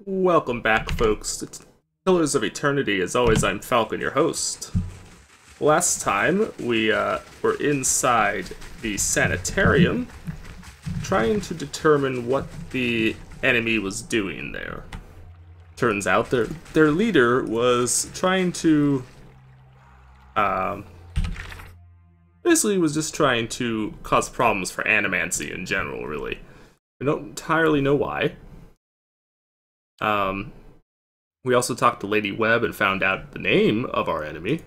Welcome back, folks, to Pillars of Eternity. As always, I'm Falcon, your host. Last time, we were inside the sanitarium, trying to determine what the enemy was doing there. Turns out their leader was trying to, basically was just trying to cause problems for Animancy in general, really. I don't entirely know why. We also talked to Lady Webb and found out the name of our enemy.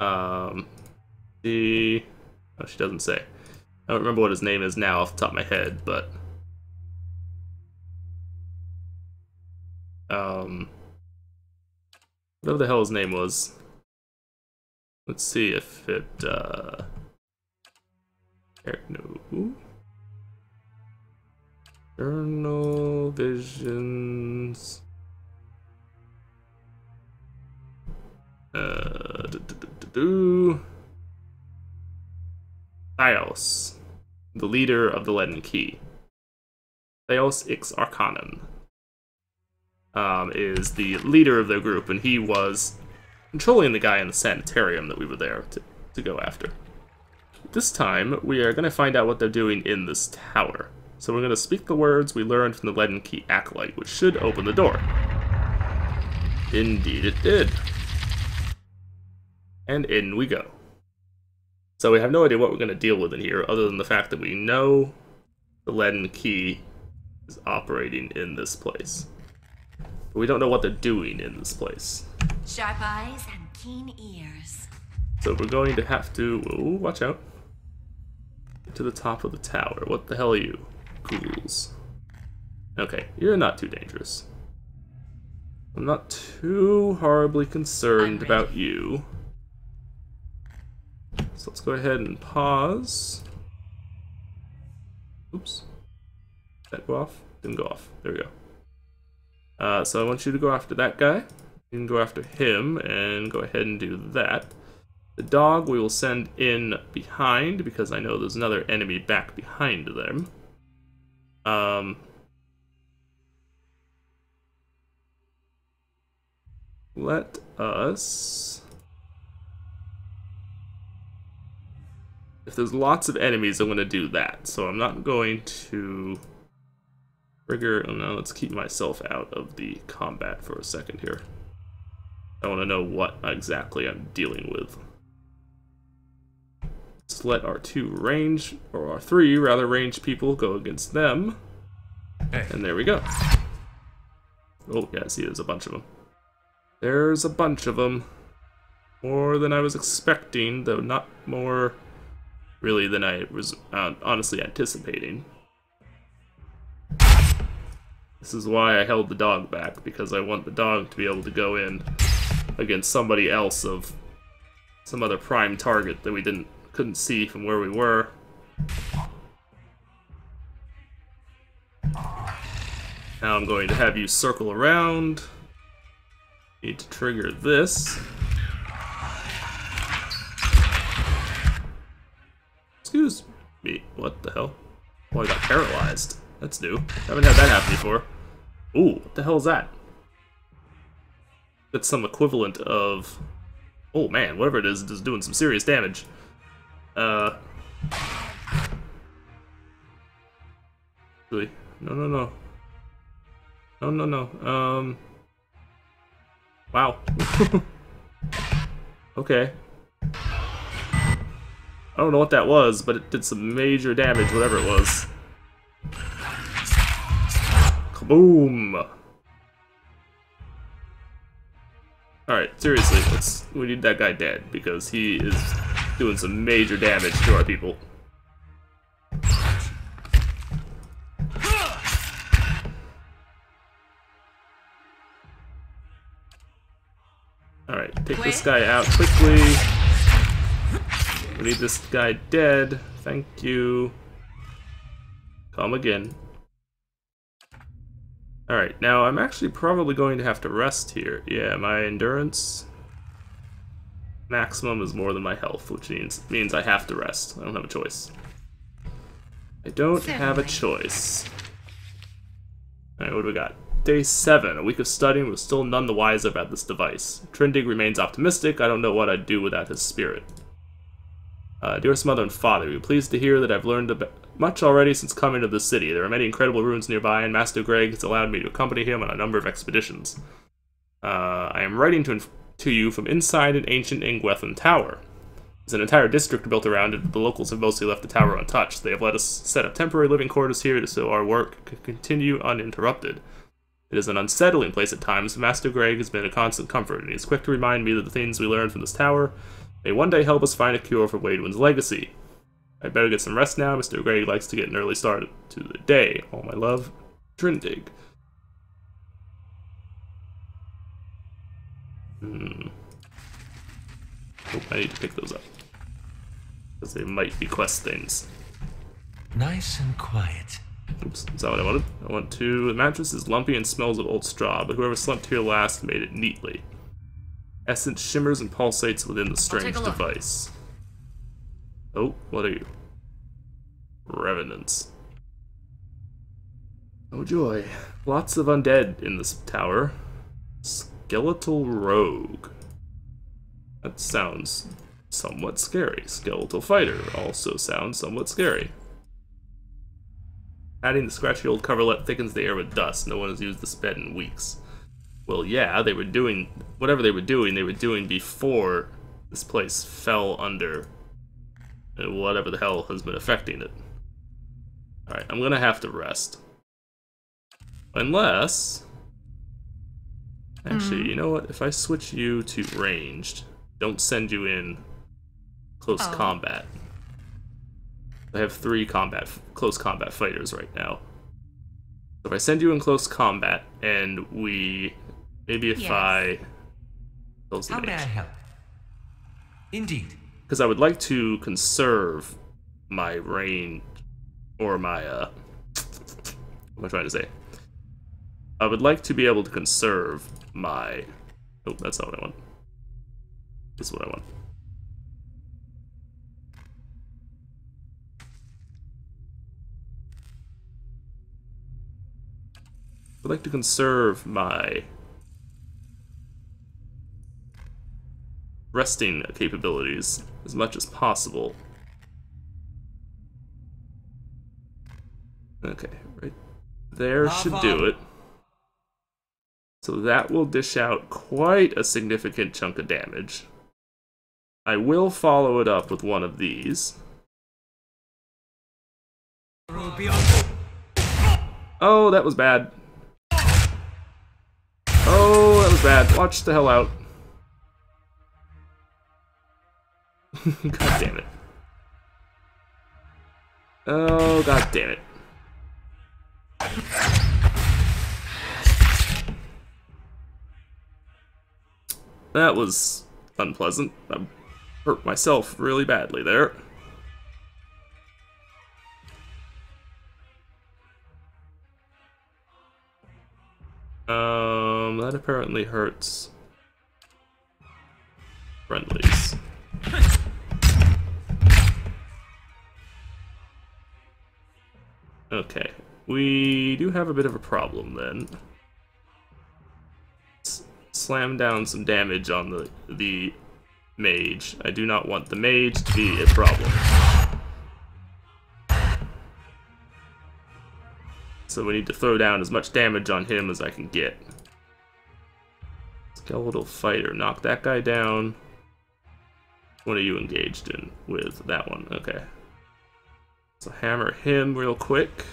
Oh, she doesn't say. I don't remember what his name is now off the top of my head, but whatever the hell his name was. Let's see if it, no. Journal Visions. Theos, the leader of the Leaden Key. Theos Ix Arcanum is the leader of their group, and he was controlling the guy in the sanitarium that we were there to go after. This time, we are going to find out what they're doing in this tower. So we're going to speak the words we learned from the Leaden Key Acolyte, which should open the door. Indeed it did. And in we go. So we have no idea what we're going to deal with in here, other than the fact that we know the Leaden Key is operating in this place. But we don't know what they're doing in this place. Sharp eyes and keen ears. So we're going to have to... Ooh, watch out. Get to the top of the tower. What the hell are you? Ghouls. Okay, you're not too dangerous. I'm not too horribly concerned about you. So let's go ahead and pause. Oops. Did that go off? Didn't go off. There we go. So I want you to go after that guy. You can go after him and go ahead and do that. The dog we will send in behind because I know there's another enemy back behind them. Let us... If there's lots of enemies, I'm going to do that. So I'm not going to trigger... Oh no, let's keep myself out of the combat for a second here. I want to know what exactly I'm dealing with. Let's let our three range people go against them. Hey. And there we go. Oh, yeah, see, there's a bunch of them. There's a bunch of them. More than I was expecting, though not more, really, than I was honestly anticipating. This is why I held the dog back, because I want the dog to be able to go in against somebody else of some other prime target that we couldn't see from where we were. Now I'm going to have you circle around. Need to trigger this. Excuse me, what the hell? Oh, I got paralyzed. That's new. Haven't had that happen before. Ooh, what the hell is that? That's some equivalent of... Oh man, whatever it is doing some serious damage. Really? No. No. Wow. Okay. I don't know what that was, but it did some major damage, whatever it was. Kaboom! Alright, seriously, we need that guy dead, because he is doing some major damage to our people. Alright, take this guy out quickly. We need this guy dead. Thank you. Come again. Alright, now I'm actually probably going to have to rest here. Yeah, my endurance maximum is more than my health, which means I have to rest. I don't have a choice. I don't have a choice. Alright, what do we got? Day 7. A week of studying, we're still none the wiser about this device. Trindig remains optimistic. I don't know what I'd do without his spirit. Dearest mother and father, you're pleased to hear that I've learned much already since coming to the city. There are many incredible ruins nearby, and Master Greg has allowed me to accompany him on a number of expeditions. I am writing to you from inside an ancient Ingwethan tower. There's an entire district built around it, but the locals have mostly left the tower untouched. They have let us set up temporary living quarters here so our work can continue uninterrupted. It is an unsettling place at times, but Master Greg has been a constant comfort, and he is quick to remind me that the things we learned from this tower may one day help us find a cure for Waidwin's legacy. I'd better get some rest now. Mr. Greg likes to get an early start to the day. All my love, Trindig. Oh, I need to pick those up. Because they might be quest things. Nice and quiet. Oops, is that what I wanted? I want to... The mattress is lumpy and smells of old straw, but whoever slept here last made it neatly. Essence shimmers and pulsates within the strange device. Oh, what are you? Revenants. Oh joy. Lots of undead in this tower. Skeletal rogue. That sounds somewhat scary. Skeletal fighter also sounds somewhat scary. Adding the scratchy old coverlet thickens the air with dust. No one has used this bed in weeks. Well, yeah, they were doing... Whatever they were doing before this place fell under whatever the hell has been affecting it. Alright, I'm gonna have to rest. Unless... Actually, you know what? If I switch you to ranged, don't send you in close combat. I have 3 close combat fighters right now. So if I send you in close combat, and we... Maybe if I... How may I help? Indeed. Because I would like to conserve my range, or my, what am I trying to say? I would like to be able to conserve my... Oh, that's not what I want. This is what I want. I'd like to conserve my resting capabilities as much as possible. Okay, right there should do it. So that will dish out quite a significant chunk of damage. I will follow it up with one of these. Oh, that was bad. Oh, that was bad. Watch the hell out. God damn it. Oh, god damn it. That was unpleasant. I hurt myself really badly there. That apparently hurts friendlies. Okay, we do have a bit of a problem then. Let's slam down some damage on the mage. I do not want the mage to be a problem. So we need to throw down as much damage on him as I can get. Skeletal fighter, knock that guy down. What are you engaged in with? That one, okay. So hammer him real quick.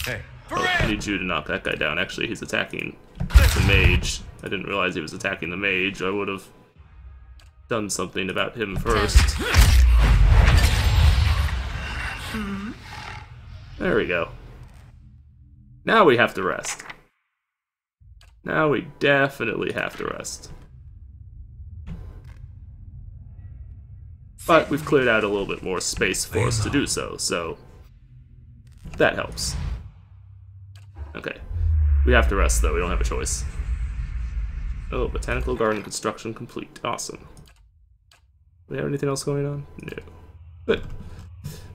Hey. Oh, I need you to knock that guy down. Actually, he's attacking the mage. I didn't realize he was attacking the mage. I would have done something about him first. There we go. Now we have to rest. Now we definitely have to rest. But we've cleared out a little bit more space for us to do so, so that helps. Okay. We have to rest, though. We don't have a choice. Oh, botanical garden construction complete. Awesome. Do we have anything else going on? No. Good.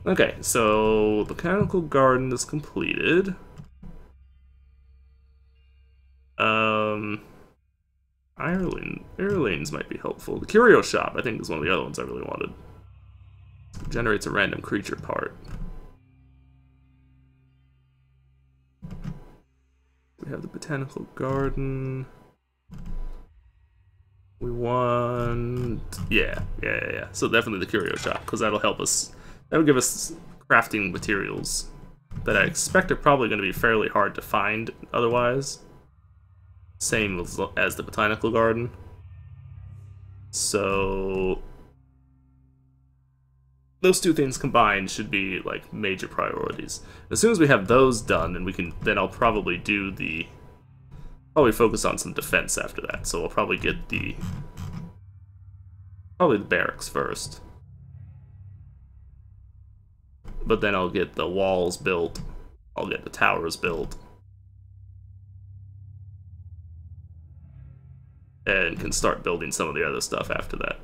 Okay, so the botanical garden is completed. Airlanes might be helpful. The curio shop, I think, is one of the other ones I really wanted. It generates a random creature part. We have the botanical garden. We want... Yeah. So definitely the curio shop, because that'll help us. That'll give us crafting materials that I expect are probably going to be fairly hard to find otherwise. Same as the botanical garden. So those two things combined should be like major priorities. As soon as we have those done, and then I'll probably do the focus on some defense after that. So I'll probably get the barracks first. But then I'll get the walls built. I'll get the towers built. And can start building some of the other stuff after that.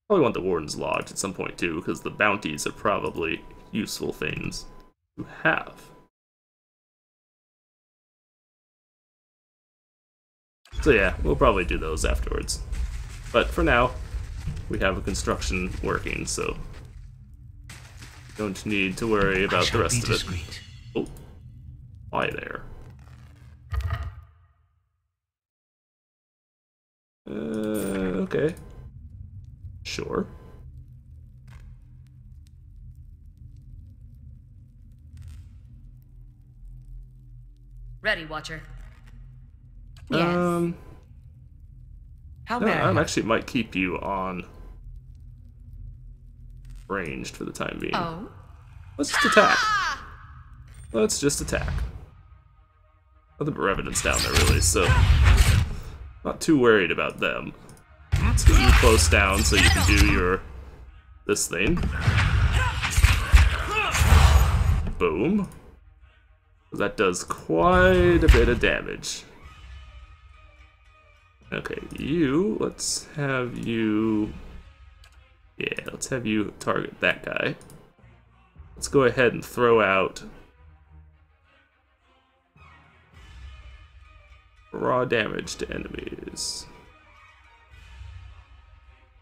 Probably want the Warden's Lodge at some point too, because the bounties are probably useful things to have. So yeah, we'll probably do those afterwards. But for now, we have a construction working, so don't need to worry about the rest of it. Oh, why there? Okay. Sure. Ready, Watcher. Yes. How No, may I I help? actually might keep you on ranged for the time being. Oh. Let's just attack. Let's just attack. Nothing but revenants down there, really, so not too worried about them. Let's get you close down so you can do this thing. Boom. That does quite a bit of damage. Okay, let's have you target that guy. Let's go ahead and throw out raw damage to enemies.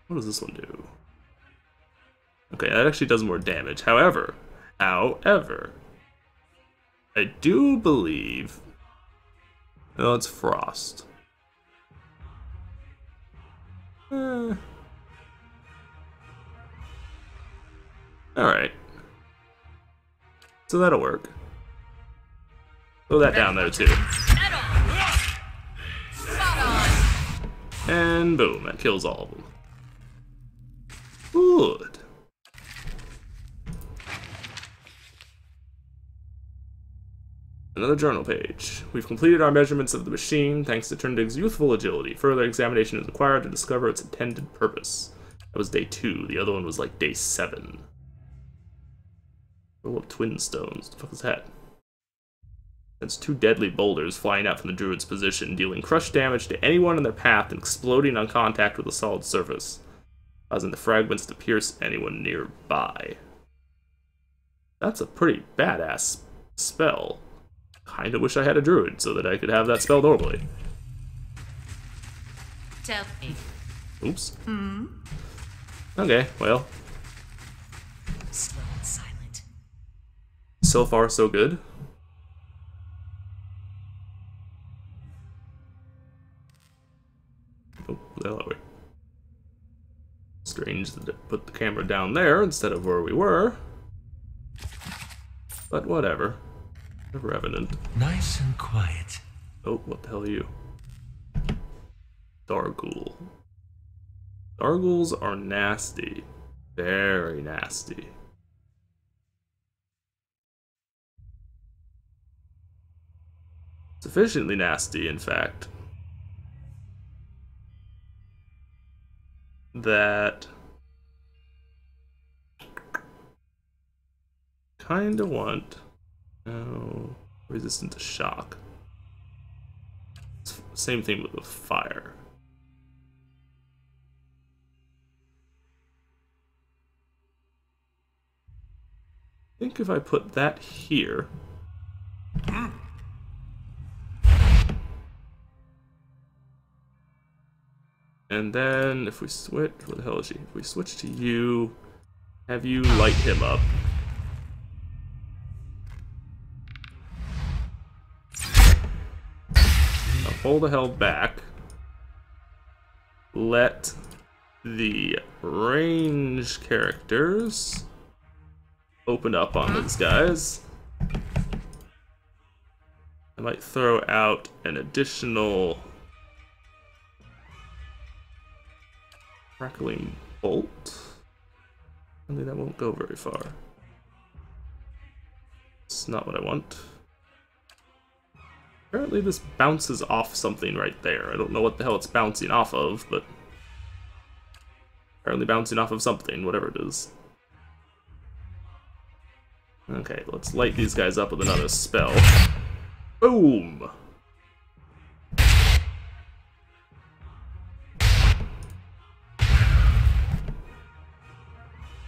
What does this one do? Okay, that actually does more damage. However, I do believe... No, it's frost. Alright. So that'll work. Throw that down there too. And boom, that kills all of them. Good. Another journal page. We've completed our measurements of the machine thanks to Trindig's youthful agility. Further examination is required to discover its intended purpose. That was day 2. The other one was like day 7. Roll of twin stones. What the fuck is that? That's 2 deadly boulders flying out from the druid's position, dealing crush damage to anyone in their path and exploding on contact with a solid surface, causing the fragments to pierce anyone nearby. That's a pretty badass spell. Kinda wish I had a druid so that I could have that spell normally. Tell me. Oops. Okay, well. Slow and silent. So far, so good. Oh, where the hell are we? Strange that it put the camera down there instead of where we were. But whatever. A revenant. Nice and quiet. Oh, what the hell are you? Darghoul. Darghouls are nasty. Very nasty. Sufficiently nasty, in fact, that kinda want resistant to shock. Same thing with the fire. I think if I put that here... And then if we switch... Where the hell is she? If we switch to you, have you light him up. Now pull the hell back. Let the range characters open up on these guys. I might throw out an additional crackling bolt. Only that won't go very far. It's not what I want. Apparently this bounces off something right there. I don't know what the hell it's bouncing off of, but apparently bouncing off of something, whatever it is. Okay, let's light these guys up with another spell. Boom!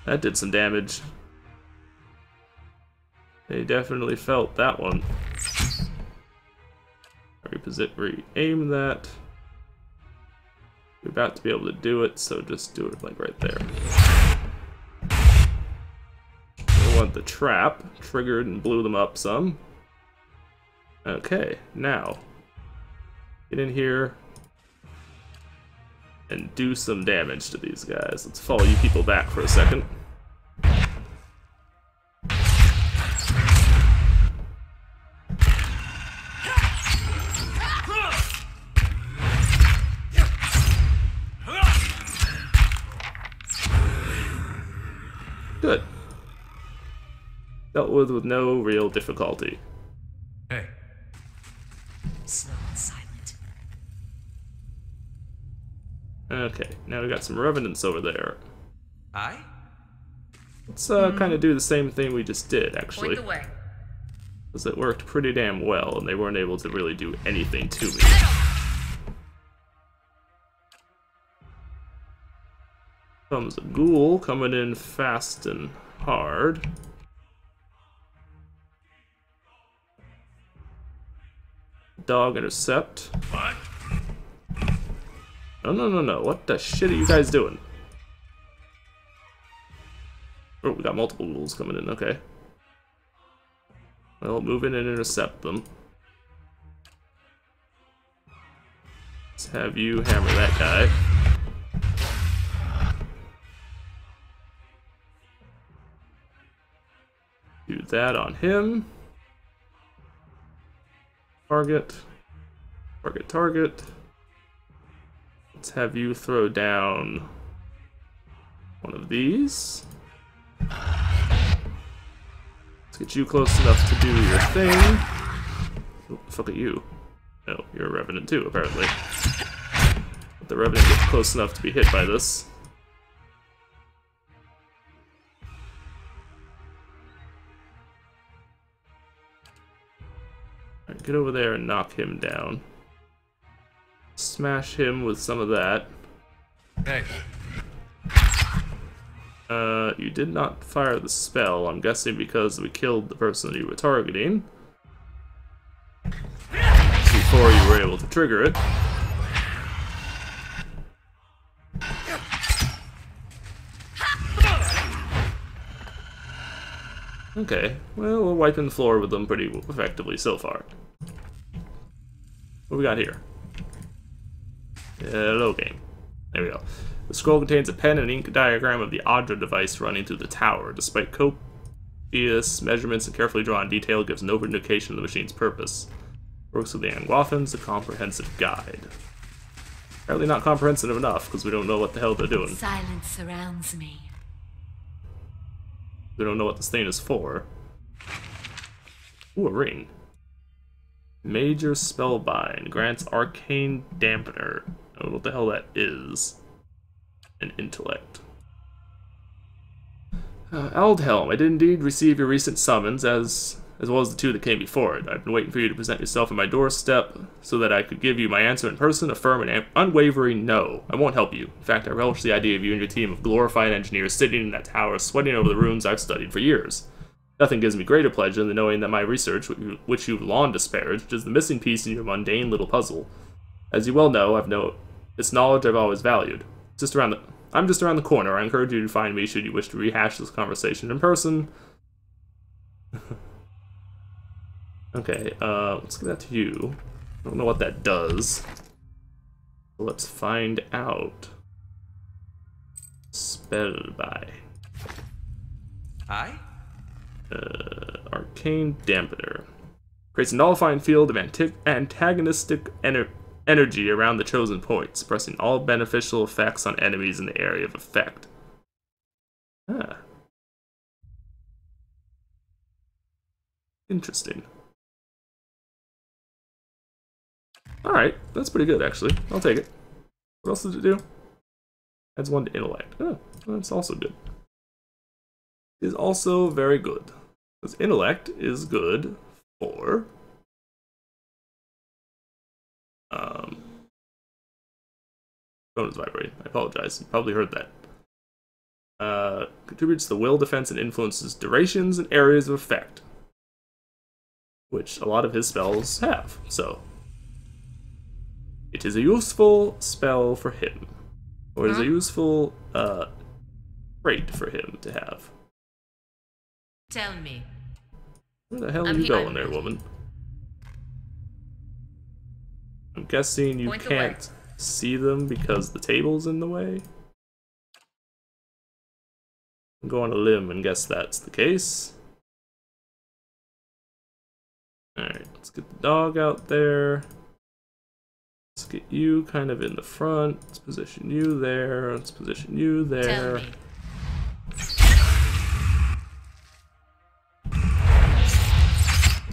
That did some damage. They definitely felt that one. Re-aim that. You're about to be able to do it, so just do it like right there. I want the trap triggered and blew them up some. Okay, now get in here and do some damage to these guys. Let's follow you people back for a second. Good. Dealt with no real difficulty. Hey. Slow and silent. Okay, now we got some revenants over there. I? Let's kind of do the same thing we just did, actually. Point the way. Because it worked pretty damn well, and they weren't able to really do anything to me. Comes a ghoul coming in fast and hard. Dog intercept. What? No. What the shit are you guys doing? Oh, we got multiple ghouls coming in, okay. Well, move in and intercept them. Let's have you hammer that guy. Do that on him. Target. Target. Let's have you throw down one of these. Let's get you close enough to do your thing. Oh, fuck at you. No, you're a Revenant too, apparently. But the Revenant gets close enough to be hit by this. Alright, get over there and knock him down. Smash him with some of that. Hey. You did not fire the spell, I'm guessing because we killed the person you were targeting before you were able to trigger it. Okay, well, we're wiping the floor with them pretty effectively so far. What we got here? Hello, game. There we go. The scroll contains a pen and ink diagram of the Audra device running through the tower. Despite copious measurements and carefully drawn detail, it gives no indication of the machine's purpose. Works with the Angwathans, a comprehensive guide. Apparently not comprehensive enough, because we don't know what the hell they're doing. Silence surrounds me. We don't know what this thing is for. Ooh, a ring. Major Spellbind. Grants Arcane Dampener. I don't know what the hell that is. An intellect. Aldhelm, I did indeed receive your recent summons, as well as the two that came before it. I've been waiting for you to present yourself on my doorstep, so that I could give you my answer in person, a firm and unwavering no. I won't help you. In fact, I relish the idea of you and your team of glorified engineers sitting in that tower, sweating over the runes I've studied for years. Nothing gives me greater pleasure than knowing that my research, which you've long disparaged, is the missing piece in your mundane little puzzle. As you well know, it's knowledge I've always valued. I'm just around the corner. I encourage you to find me should you wish to rehash this conversation in person. Okay, let's give that to you. I don't know what that does. Let's find out. Spell by. Aye? Arcane Dampener. Creates a nullifying field of antagonistic energy around the chosen point, suppressing all beneficial effects on enemies in the area of effect. Ah. Interesting. Alright, that's pretty good actually. I'll take it. What else does it do? Adds 1 to intellect. Oh, that's also good. Is also very good. Because intellect is good for phone is vibrating. I apologize. You probably heard that. Contributes to the will, defense, and influences durations and areas of effect, which a lot of his spells have. So it is a useful spell for him, or it is a useful trait for him to have. Tell me. Where the hell are you going there, woman? I'm guessing you can't see them because the table's in the way. I'm going on a limb and guess that's the case. Alright, let's get the dog out there. Let's get you kind of in the front. Let's position you there. Let's position you there. Tell me.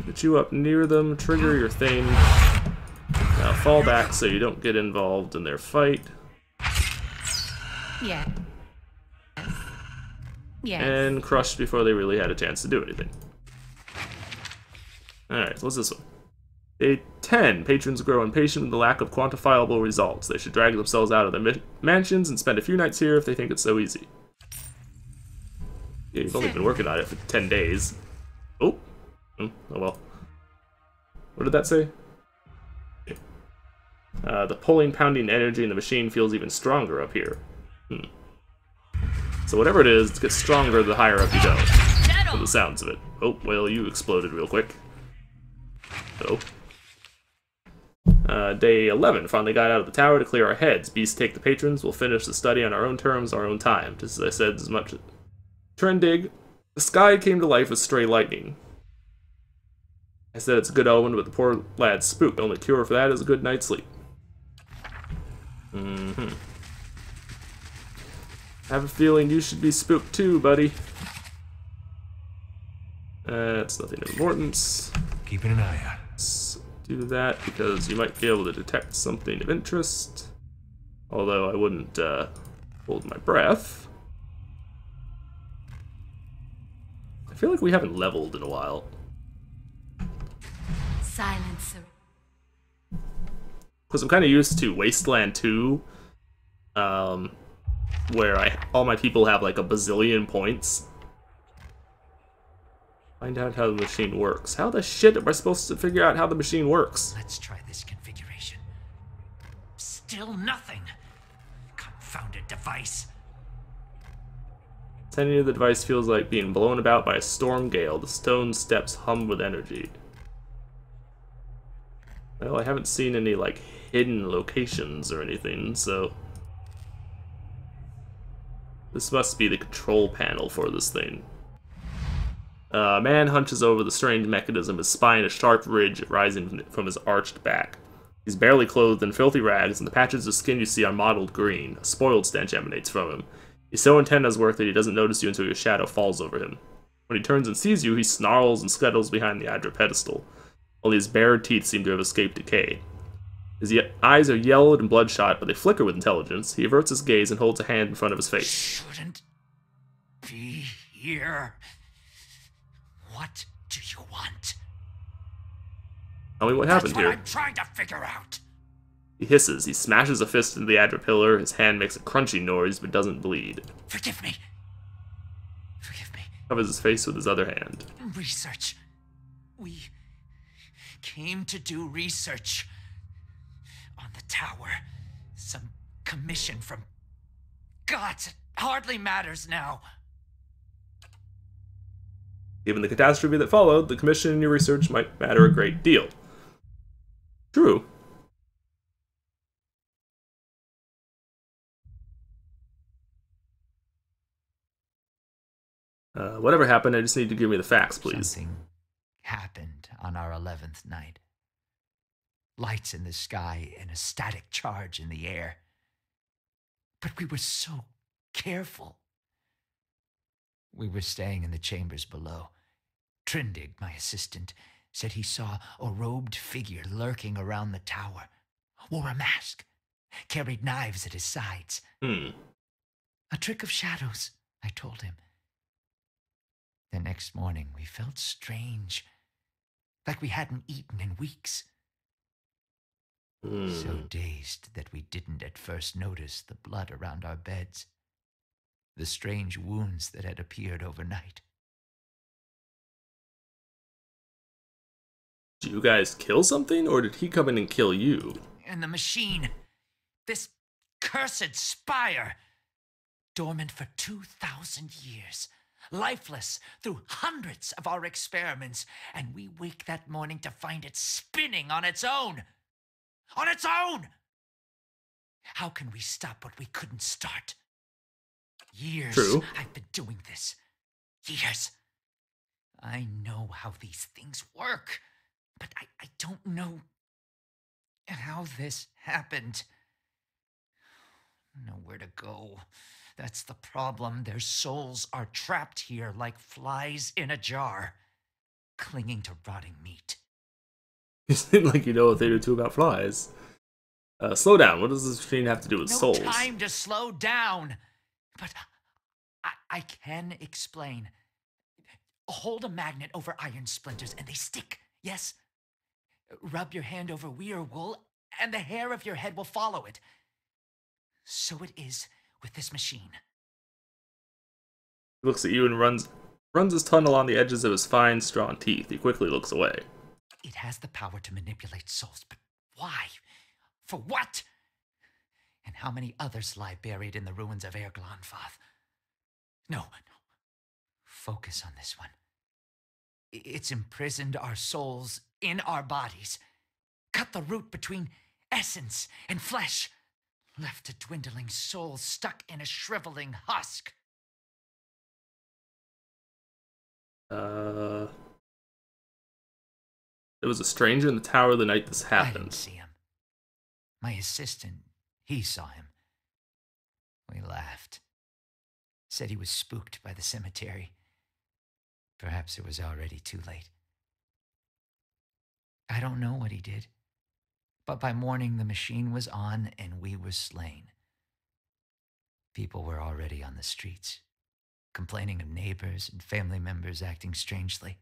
Get you up near them, trigger your thing. Now fall back so you don't get involved in their fight. Yeah. Yes. And crush before they really had a chance to do anything. Alright, so what's this one? Day 10. Patrons grow impatient with the lack of quantifiable results. They should drag themselves out of their mansions and spend a few nights here if they think it's so easy. Yeah, you've only been working on it for 10 days. Oh. Oh well. What did that say? The pulling, pounding energy in the machine feels even stronger up here. So whatever it is, it gets stronger the higher up you go. From the sounds of it. Oh, well, you exploded real quick. Oh. Day 11. Finally got out of the tower to clear our heads. Beasts take the patrons. We'll finish the study on our own terms, our own time. Just as I said, as much... Trendig. The sky came to life with stray lightning. I said it's a good omen, but the poor lad's spooked. The only cure for that is a good night's sleep. I have a feeling you should be spooked too, buddy. It's nothing of importance. Keeping an eye out. Let's do that because you might be able to detect something of interest. Although I wouldn't hold my breath. I feel like we haven't leveled in a while. Silencer. Because I'm kind of used to Wasteland 2, where all my people have like a bazillion points. Find out how the machine works. How the shit am I supposed to figure out how the machine works? Let's try this configuration. Still nothing. Confounded device. Tending to the device feels like being blown about by a storm gale. The stone steps hum with energy. Well, I haven't seen any like hidden locations or anything, so this must be the control panel for this thing. A man hunches over the strange mechanism, his spine a sharp ridge rising from his arched back. He's barely clothed in filthy rags, and the patches of skin you see are mottled green. A spoiled stench emanates from him. He's so intent on his work that he doesn't notice you until your shadow falls over him. When he turns and sees you, he snarls and scuttles behind the Hydra pedestal. Only his bared teeth seem to have escaped decay. His eyes are yellowed and bloodshot, but they flicker with intelligence. He averts his gaze and holds a hand in front of his face. Shouldn't be here. What do you want? Tell me what happened here. That's what I'm trying to figure out. He hisses. He smashes a fist into the Adra pillar. His hand makes a crunchy noise, but doesn't bleed. Forgive me. Forgive me. Covers his face with his other hand. Research. We came to do research on the tower. Some commission from gods. It hardly matters now. Given the catastrophe that followed, the commission in your research might matter a great deal. True. Whatever happened, I just need to give me the facts, please. Something happened on our 11th night. Lights in the sky and a static charge in the air. But we were so careful. We were staying in the chambers below. Trindig, my assistant, said he saw a robed figure lurking around the tower. Wore a mask. Carried knives at his sides. A trick of shadows, I told him. The next morning, we felt strange. Like we hadn't eaten in weeks. So dazed that we didn't at first notice the blood around our beds. The strange wounds that had appeared overnight. Did you guys kill something, or did he come in and kill you? And the machine. This cursed spire. Dormant for 2,000 years. Lifeless through hundreds of our experiments. And we wake that morning to find it spinning on its own. On its own! How can we stop what we couldn't start? Years True. I've been doing this. Years. I know how these things work. But I don't know how this happened. Nowhere to go. That's the problem. Their souls are trapped here like flies in a jar, clinging to rotting meat. You seem like you know a thing or two about flies. Slow down. What does this machine have to do with souls? No time to slow down. But I can explain. Hold a magnet over iron splinters and they stick. Yes? Rub your hand over weir wool and the hair of your head will follow it. So it is with this machine. He looks at you and runs his tongue along the edges of his fine, strong teeth. He quickly looks away. It has the power to manipulate souls, but why? For what? And how many others lie buried in the ruins of Erglanfath? No. Focus on this one. It's imprisoned our souls in our bodies. Cut the root between essence and flesh. Left a dwindling soul stuck in a shriveling husk. There was a stranger in the tower the night this I happened. didn't see him. My assistant, he saw him. We laughed. Said he was spooked by the cemetery. Perhaps it was already too late. I don't know what he did. But by morning, the machine was on and we were slain. People were already on the streets, complaining of neighbors and family members acting strangely.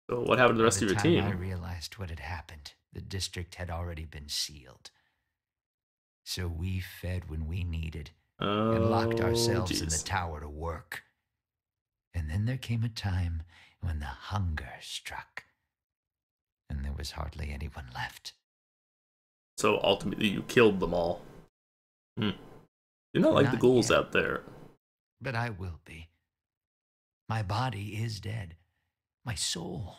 So what happened to the rest of your By the time I team? realized what had happened, the district had already been sealed. So we fed when we needed and locked ourselves in the tower to work. And then there came a time when the hunger struck. And there was hardly anyone left. So ultimately you killed them all. You're not like the Not ghouls yet. out there. But I will be. My body is dead. My soul,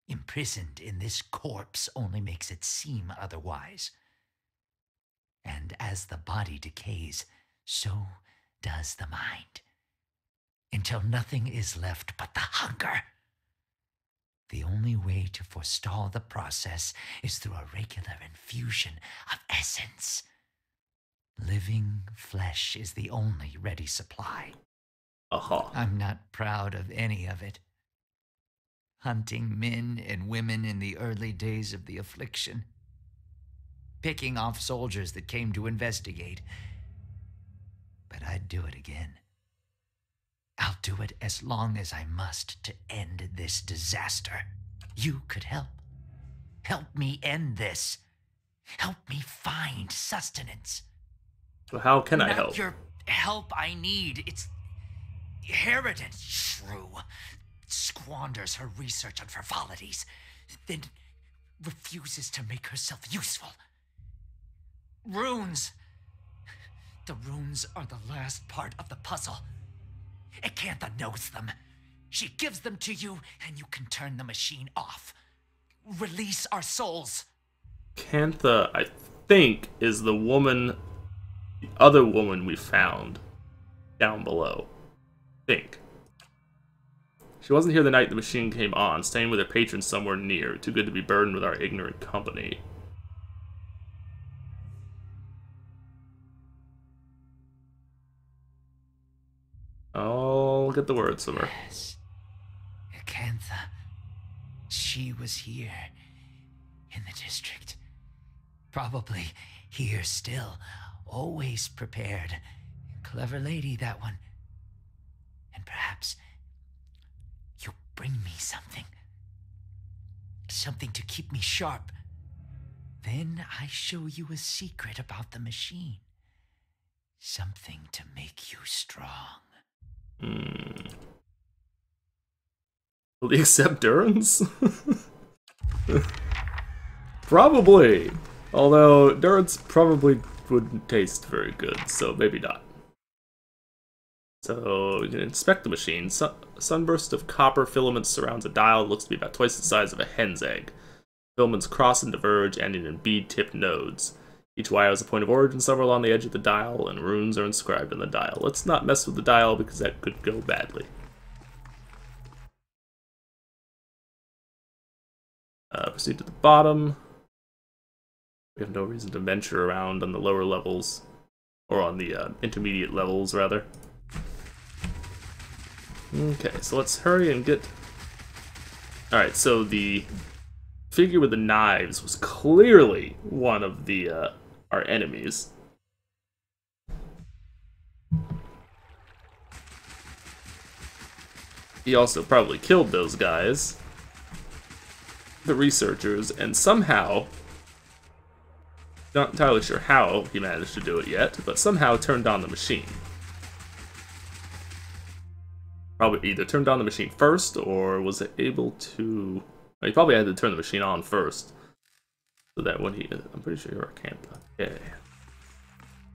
imprisoned in this corpse, only makes it seem otherwise. And as the body decays, so does the mind. Until nothing is left but the hunger. The only way to forestall the process is through a regular infusion of essence. Living flesh is the only ready supply. Aha. I'm not proud of any of it. Hunting men and women in the early days of the affliction. Picking off soldiers that came to investigate. But I'd do it again. I'll do it as long as I must to end this disaster. You could help. Help me end this. Help me find sustenance. So how can I Not help? your help I need. inherited shrew squanders her research on frivolities, then refuses to make herself useful. Runes. The runes are the last part of the puzzle. Acantha knows them. She gives them to you, and you can turn the machine off. Release our souls. Acantha, I think, is the other woman we found down below. Think. She wasn't here the night the machine came on, staying with her patron somewhere near, too good to be burdened with our ignorant company. I'll get the words from her. Yes. Acantha. She was here. In the district. Probably here still. Always prepared. Clever lady, that one. And perhaps you'll bring me something. Something to keep me sharp. Then I show you a secret about the machine. Something to make you strong. Will he accept Durans? Probably. Although Durans probably wouldn't taste very good, so maybe not. So you can inspect the machine. A sunburst of copper filaments surrounds a dial that looks to be about twice the size of a hen's egg. Filaments cross and diverge, ending in bead-tipped nodes. Each wire has a point of origin somewhere along the edge of the dial, and runes are inscribed on the dial. Let's not mess with the dial because that could go badly. Proceed to the bottom. We have no reason to venture around on the lower levels, or on the intermediate levels, rather. Okay, so let's hurry and get... Alright, so the figure with the knives was clearly one of the our enemies. He also probably killed those guys, the researchers, and somehow, not entirely sure how he managed to do it yet, but somehow turned on the machine. Probably either turned on the machine first, or was able to... Well, he probably had to turn the machine on first, so that when he... I'm pretty sure you're Acantha. Yeah.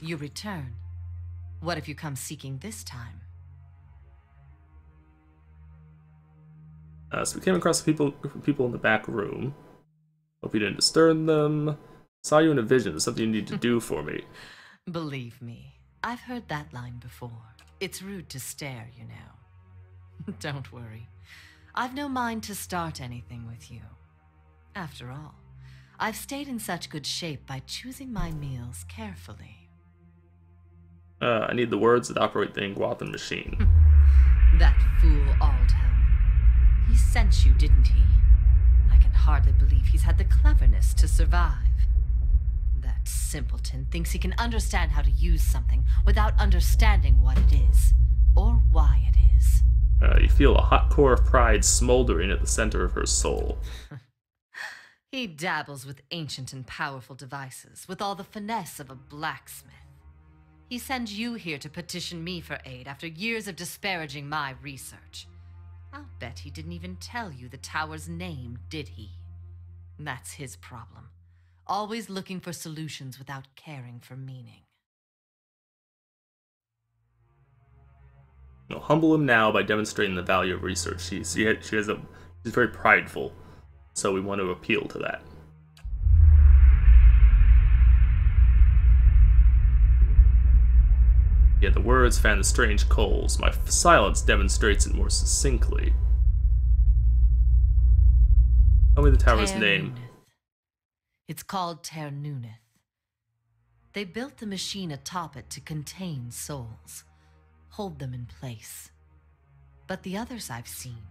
You return. What if you come seeking this time? So we came across people in the back room. Hope you didn't disturb them. Saw you in a vision. Something you need to do for me. Believe me, I've heard that line before. It's rude to stare, you know. Don't worry. I've no mind to start anything with you. After all, I've stayed in such good shape by choosing my meals carefully. I need the words that operate the Ingwathan machine. That fool Aldhelm. He sent you, didn't he? I can hardly believe he's had the cleverness to survive. That simpleton thinks he can understand how to use something without understanding what it is, or why it is. You feel a hot core of pride smoldering at the center of her soul. He dabbles with ancient and powerful devices, with all the finesse of a blacksmith. He sends you here to petition me for aid after years of disparaging my research. I'll bet he didn't even tell you the tower's name, did he? That's his problem. Always looking for solutions without caring for meaning. You'll humble him now by demonstrating the value of research. She's very prideful, so we want to appeal to that. Yeah, the words fan the strange coals. My silence demonstrates it more succinctly. Tell me the tower's name. It's called Ternuneth. They built the machine atop it to contain souls, hold them in place. But the others I've seen,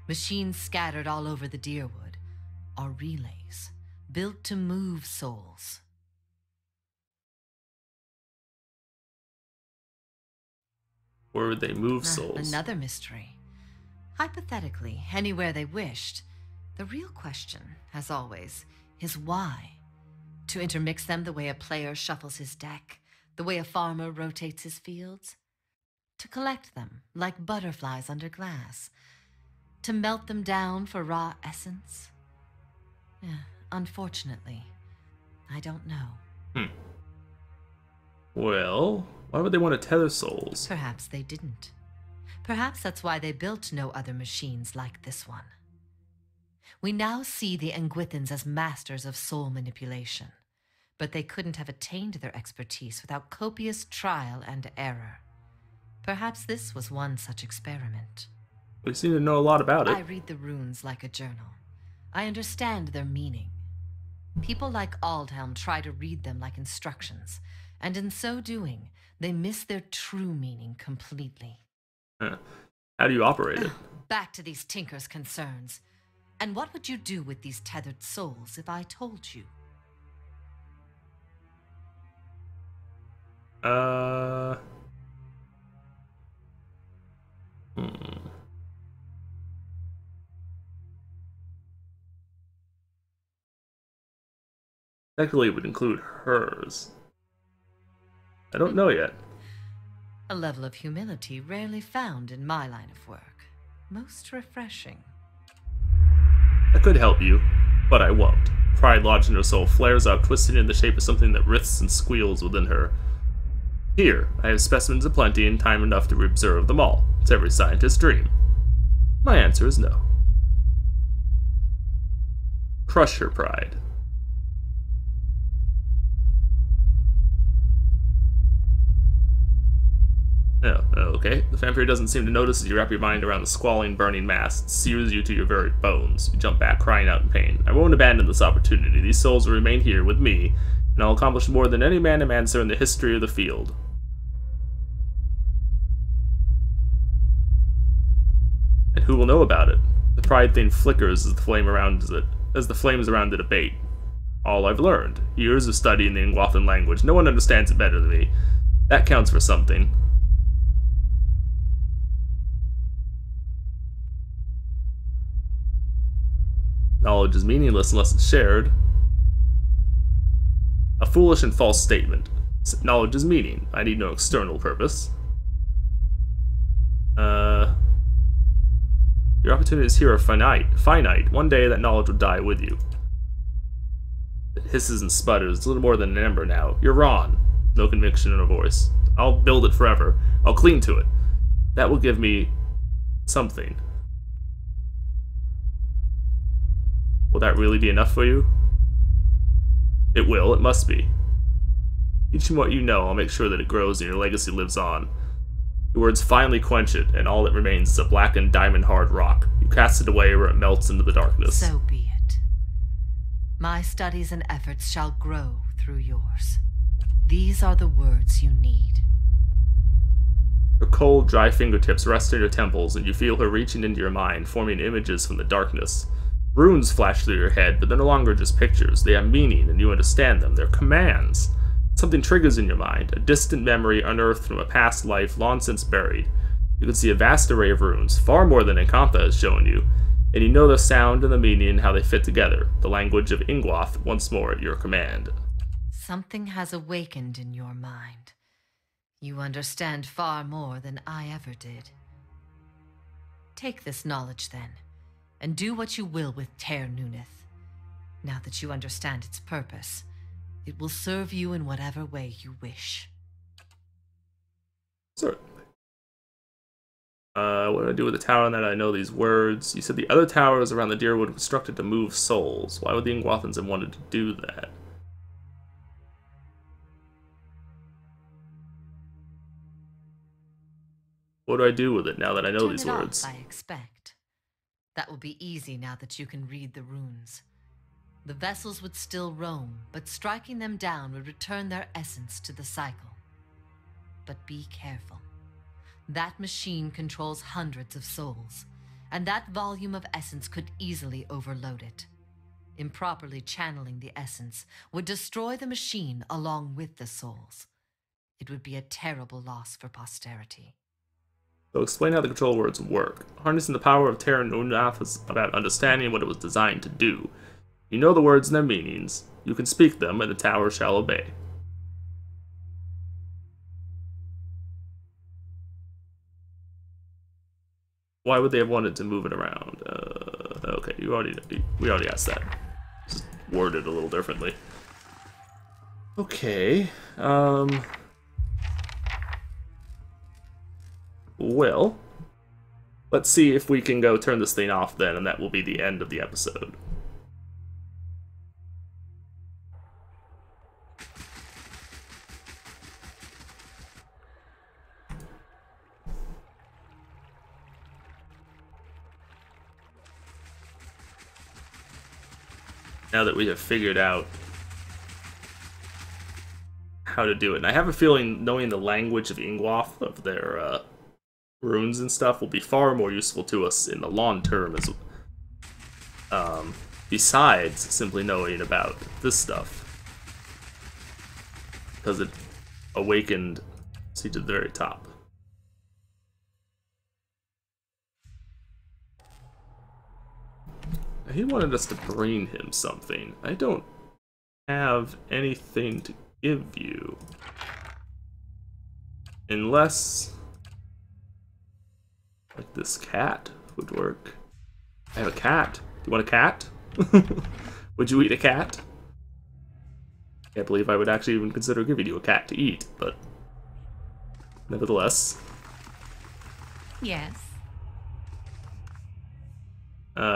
machines scattered all over the Deerwood, are relays built to move souls. Where would they move souls? Another mystery. Hypothetically, anywhere they wished. The real question, as always, is why? To intermix them the way a player shuffles his deck, the way a farmer rotates his fields? To collect them, like butterflies under glass. To melt them down for raw essence? Unfortunately, I don't know. Well, why would they want to tether souls? Perhaps they didn't. Perhaps that's why they built no other machines like this one. We now see the Engwithans as masters of soul manipulation, but they couldn't have attained their expertise without copious trial and error. Perhaps this was one such experiment. We seem to know a lot about it. I read the runes like a journal. I understand their meaning. People like Aldhelm try to read them like instructions, and in so doing, they miss their true meaning completely. How do you operate it? Back to these tinkers' concerns. And what would you do with these tethered souls if I told you? Technically, it would include hers. I don't know yet. A level of humility rarely found in my line of work. Most refreshing. I could help you, but I won't. Pride lodged in her soul flares out, twisted in the shape of something that writhes and squeals within her. Here, I have specimens aplenty and time enough to observe them all. It's every scientist's dream. My answer is no. Crush her pride. Oh, okay. The vampire doesn't seem to notice as you wrap your mind around the squalling, burning mass. It sears you to your very bones. You jump back, crying out in pain. I won't abandon this opportunity. These souls will remain here with me, and I'll accomplish more than any Manamancer in the history of the field. And who will know about it? The pride thing flickers as the flames around it abate. All I've learned. Years of studying the Ingwathan language. No one understands it better than me. That counts for something. Knowledge is meaningless unless it's shared. A foolish and false statement. Knowledge is meaning. I need no external purpose. Your opportunities here are finite. One day that knowledge will die with you. It hisses and sputters. It's a little more than an ember now. You're wrong. No conviction in her voice. I'll build it forever. I'll cling to it. That will give me something. Will that really be enough for you? It will, it must be. Teach me what you know, I'll make sure that it grows and your legacy lives on. Your words finally quench it, and all that remains is a blackened, diamond-hard rock. You cast it away where it melts into the darkness. So be it. My studies and efforts shall grow through yours. These are the words you need. Her cold, dry fingertips rest on your temples, and you feel her reaching into your mind, forming images from the darkness. Runes flash through your head, but they're no longer just pictures. They have meaning, and you understand them. They're commands. Something triggers in your mind, a distant memory unearthed from a past life long since buried. You can see a vast array of runes, far more than Encantha has shown you, and you know the sound and the meaning and how they fit together, the language of Ingwath once more at your command. Something has awakened in your mind. You understand far more than I ever did. Take this knowledge, then, and do what you will with Ter Nuneth. Now that you understand its purpose, it will serve you in whatever way you wish. Certainly. What do I do with the tower now that I know these words? You said the other towers around the Deerwood were constructed to move souls. Why would the Ingwathans have wanted to do that? What do I do with it now that I know these words? I expect. That will be easy now that you can read the runes. The vessels would still roam, but striking them down would return their essence to the cycle. But be careful. That machine controls hundreds of souls, and that volume of essence could easily overload it. Improperly channeling the essence would destroy the machine along with the souls. It would be a terrible loss for posterity. So explain how the control words work. Harnessing the power of Ter Nuneth is about understanding what it was designed to do. You know the words and their meanings. You can speak them, and the tower shall obey. Why would they have wanted to move it around? Okay, we already asked that. Just worded a little differently. Okay. Well, let's see if we can go turn this thing off then, and that will be the end of the episode. Now that we have figured out how to do it. And I have a feeling knowing the language of Ingwath, of their runes and stuff, will be far more useful to us in the long term, as besides simply knowing about this stuff. Because it awakened, see, to the very top. He wanted us to bring him something. I don't have anything to give you. Unless, like, this cat would work. I have a cat. Do you want a cat? Would you eat a cat? Can't believe I would actually even consider giving you a cat to eat, but nevertheless. Yes.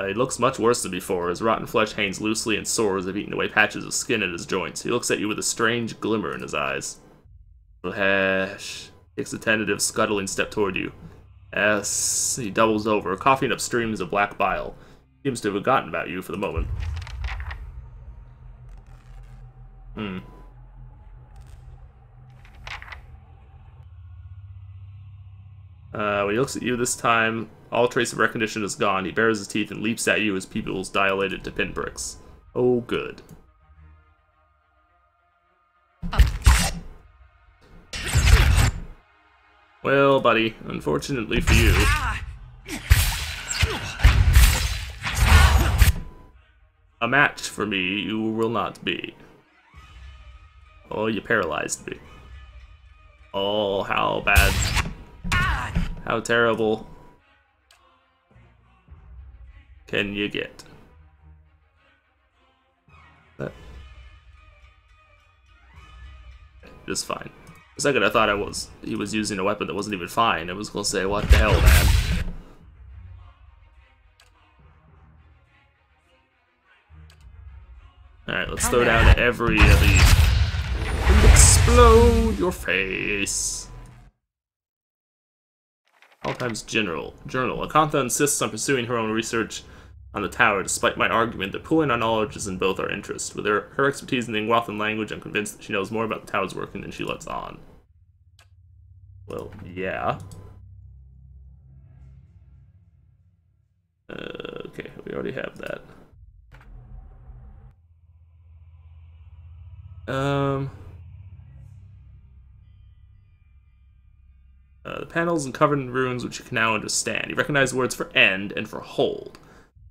He looks much worse than before. His rotten flesh hangs loosely and sores have eaten away patches of skin at his joints. He looks at you with a strange glimmer in his eyes. Hash takes a tentative, scuttling step toward you. Yes, he doubles over, coughing up streams of black bile. Seems to have forgotten about you for the moment. When he looks at you this time, all trace of recognition is gone. He bares his teeth and leaps at you, his pupils dilated to pinpricks. Oh, good. Well, buddy, unfortunately for you, a match for me you will not be. Oh, you paralyzed me. Oh, how bad. How terrible can you get? Just fine. For a second I thought he was using a weapon that wasn't even fine. I was gonna say, what the hell, man? Alright, let's throw down every of these. And explode your face. All times Journal. Akantha insists on pursuing her own research on the tower, despite my argument that pooling our knowledge is in both our interests. With her expertise in the Ingwathan language, I'm convinced that she knows more about the tower's working than she lets on. Well, yeah. Okay, we already have that. The panels and covered in runes which you can now understand. You recognize words for end and for hold.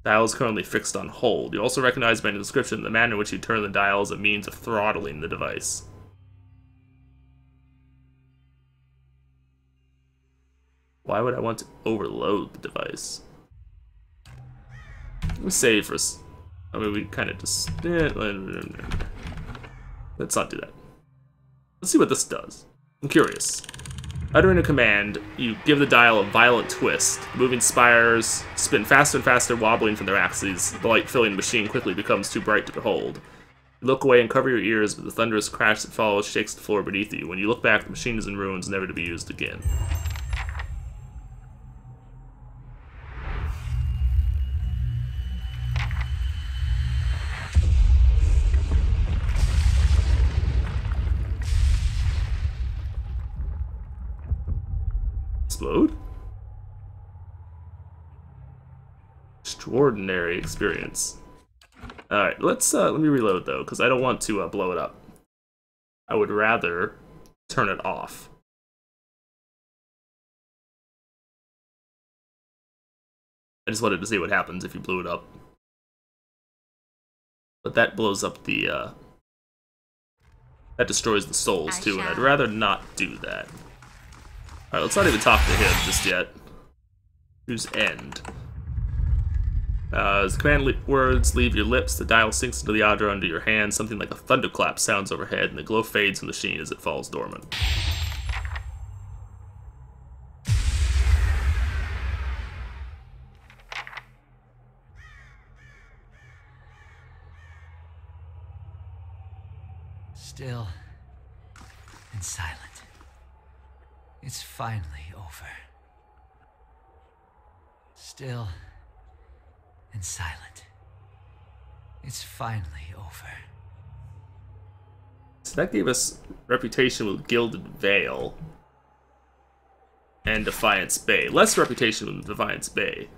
Dial is currently fixed on hold. You also recognize by the description the manner in which you turn the dial as a means of throttling the device. Why would I want to overload the device? Let me save for... I mean, we kind of just... Let's not do that. Let's see what this does. I'm curious. Uttering a command, you give the dial a violent twist. The moving spires spin faster and faster, wobbling from their axes. The light filling the machine quickly becomes too bright to behold. You look away and cover your ears, but the thunderous crash that follows shakes the floor beneath you. When you look back, the machine is in ruins, never to be used again. Explode? Extraordinary experience. Alright, let me reload though, because I don't want to blow it up. I would rather turn it off. I just wanted to see what happens if you blew it up. But that blows up the, that destroys the souls too, and I'd rather not do that. Alright, let's not even talk to him just yet. Choose end. As the command words leave your lips, the dial sinks into the audio under your hand. Something like a thunderclap sounds overhead, and the glow fades from the sheen as it falls dormant. Still and silent. It's finally over. Still and silent. It's finally over. So that gave us reputation with Gilded Veil and Defiance Bay. Less reputation with Defiance Bay.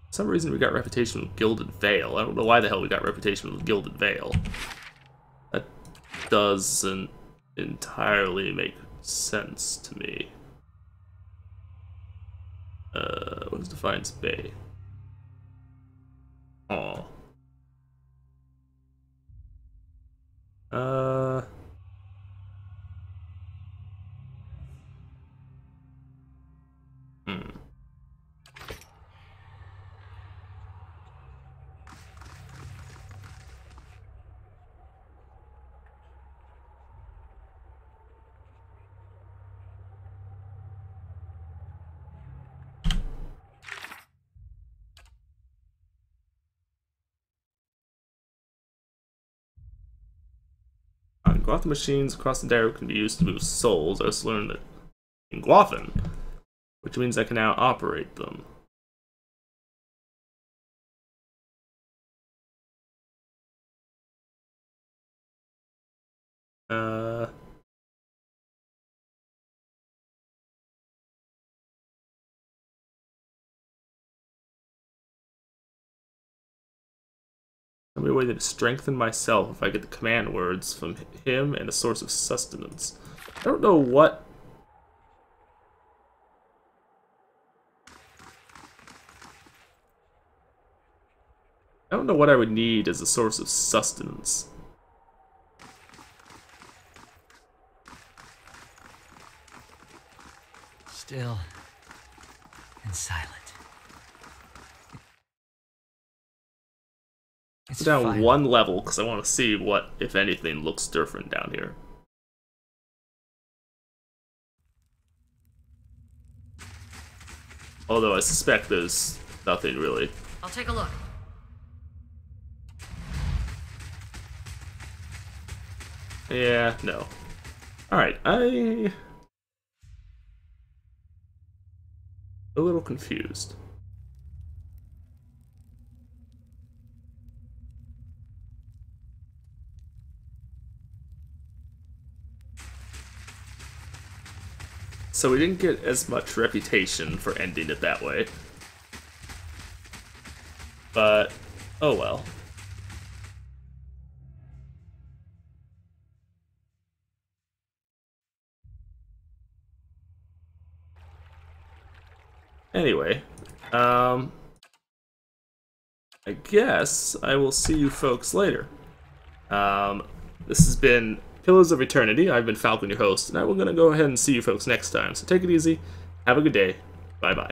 For some reason we got reputation with Gilded Veil. I don't know why the hell we got reputation with Gilded Veil. That doesn't entirely make sense to me. What is Defiance Bay? Oh. Guathan machines across the dial can be used to move souls. I also learned that in Guathan, which means I can now operate them. Tell me a way to strengthen myself if I get the command words from him and a source of sustenance. I don't know what... I don't know what I would need as a source of sustenance. Still and silent. It's Go down fine. one level because I want to see what, if anything, looks different down here. Although I suspect there's nothing really. I'll take a look. Yeah, no. Alright, a little confused. So we didn't get as much reputation for ending it that way. But, oh well. Anyway, I guess I will see you folks later. This has been Pillars of Eternity. I've been Falcon, your host, and I'm going to go ahead and see you folks next time. So take it easy, have a good day, bye-bye.